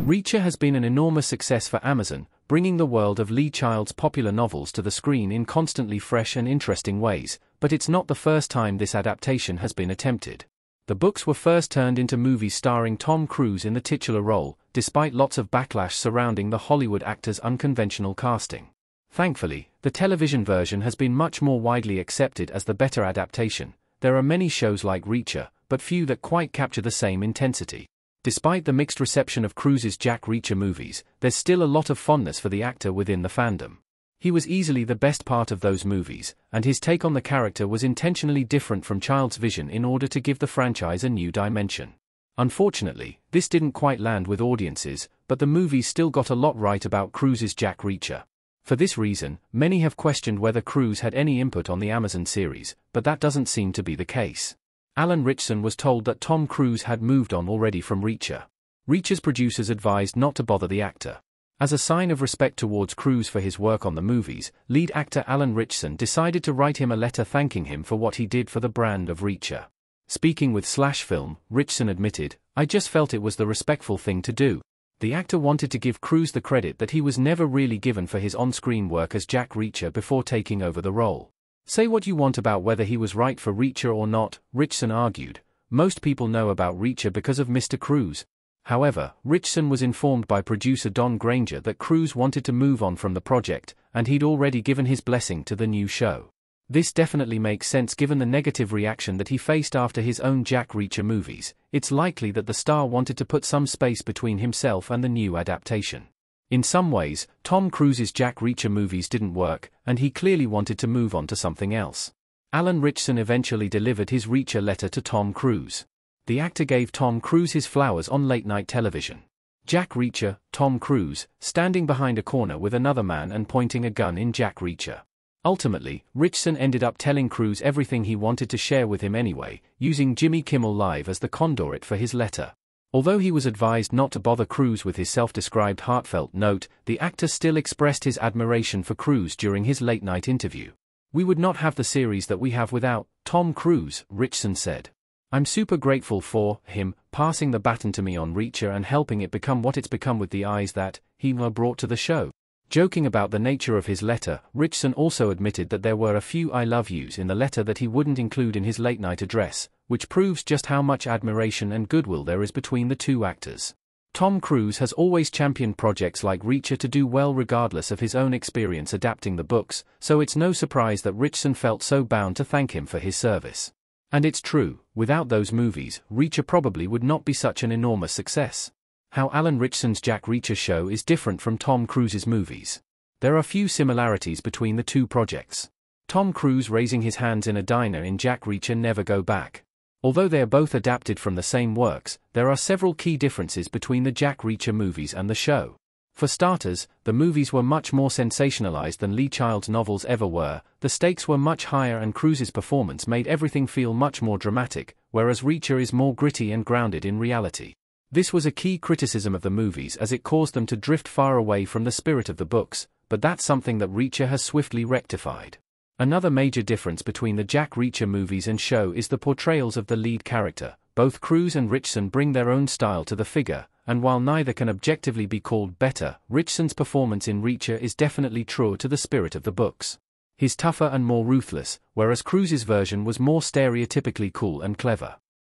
Reacher has been an enormous success for Amazon, bringing the world of Lee Child's popular novels to the screen in constantly fresh and interesting ways, but it's not the first time this adaptation has been attempted. The books were first turned into movies starring Tom Cruise in the titular role, despite lots of backlash surrounding the Hollywood actor's unconventional casting. Thankfully, the television version has been much more widely accepted as the better adaptation. There are many shows like Reacher, but few that quite capture the same intensity. Despite the mixed reception of Cruise's Jack Reacher movies, there's still a lot of fondness for the actor within the fandom. He was easily the best part of those movies, and his take on the character was intentionally different from Child's vision in order to give the franchise a new dimension. Unfortunately, this didn't quite land with audiences, but the movies still got a lot right about Cruise's Jack Reacher. For this reason, many have questioned whether Cruise had any input on the Amazon series, but that doesn't seem to be the case. Alan Ritchson was told that Tom Cruise had moved on already from Reacher. Reacher's producers advised not to bother the actor. As a sign of respect towards Cruise for his work on the movies, lead actor Alan Ritchson decided to write him a letter thanking him for what he did for the brand of Reacher. Speaking with Slash Film, Ritchson admitted, "I just felt it was the respectful thing to do." The actor wanted to give Cruise the credit that he was never really given for his on-screen work as Jack Reacher before taking over the role. Say what you want about whether he was right for Reacher or not, Ritchson argued. Most people know about Reacher because of Mr. Cruise. However, Ritchson was informed by producer Don Granger that Cruise wanted to move on from the project, and he'd already given his blessing to the new show. This definitely makes sense given the negative reaction that he faced after his own Jack Reacher movies. It's likely that the star wanted to put some space between himself and the new adaptation. In some ways, Tom Cruise's Jack Reacher movies didn't work, and he clearly wanted to move on to something else. Alan Ritchson eventually delivered his Reacher letter to Tom Cruise. The actor gave Tom Cruise his flowers on late-night television. Jack Reacher, Tom Cruise, standing behind a corner with another man and pointing a gun in Jack Reacher. Ultimately, Ritchson ended up telling Cruise everything he wanted to share with him anyway, using Jimmy Kimmel Live as the conduit for his letter. Although he was advised not to bother Cruise with his self-described heartfelt note, the actor still expressed his admiration for Cruise during his late-night interview. "We would not have the series that we have without Tom Cruise," Ritchson said. "I'm super grateful for him passing the baton to me on Reacher and helping it become what it's become with the eyes that he brought to the show." Joking about the nature of his letter, Ritchson also admitted that there were a few "I love yous" in the letter that he wouldn't include in his late-night address, which proves just how much admiration and goodwill there is between the two actors. Tom Cruise has always championed projects like Reacher to do well regardless of his own experience adapting the books, so it's no surprise that Ritchson felt so bound to thank him for his service. And it's true, without those movies, Reacher probably would not be such an enormous success. How Alan Ritchson's Jack Reacher show is different from Tom Cruise's movies. There are few similarities between the two projects. Tom Cruise raising his hands in a diner in Jack Reacher Never Go Back. Although they are both adapted from the same works, there are several key differences between the Jack Reacher movies and the show. For starters, the movies were much more sensationalized than Lee Child's novels ever were, the stakes were much higher and Cruise's performance made everything feel much more dramatic, whereas Reacher is more gritty and grounded in reality. This was a key criticism of the movies as it caused them to drift far away from the spirit of the books, but that's something that Reacher has swiftly rectified. Another major difference between the Jack Reacher movies and show is the portrayals of the lead character. Both Cruise and Ritchson bring their own style to the figure, and while neither can objectively be called better, Ritchson's performance in Reacher is definitely truer to the spirit of the books. He's tougher and more ruthless, whereas Cruise's version was more stereotypically cool and clever.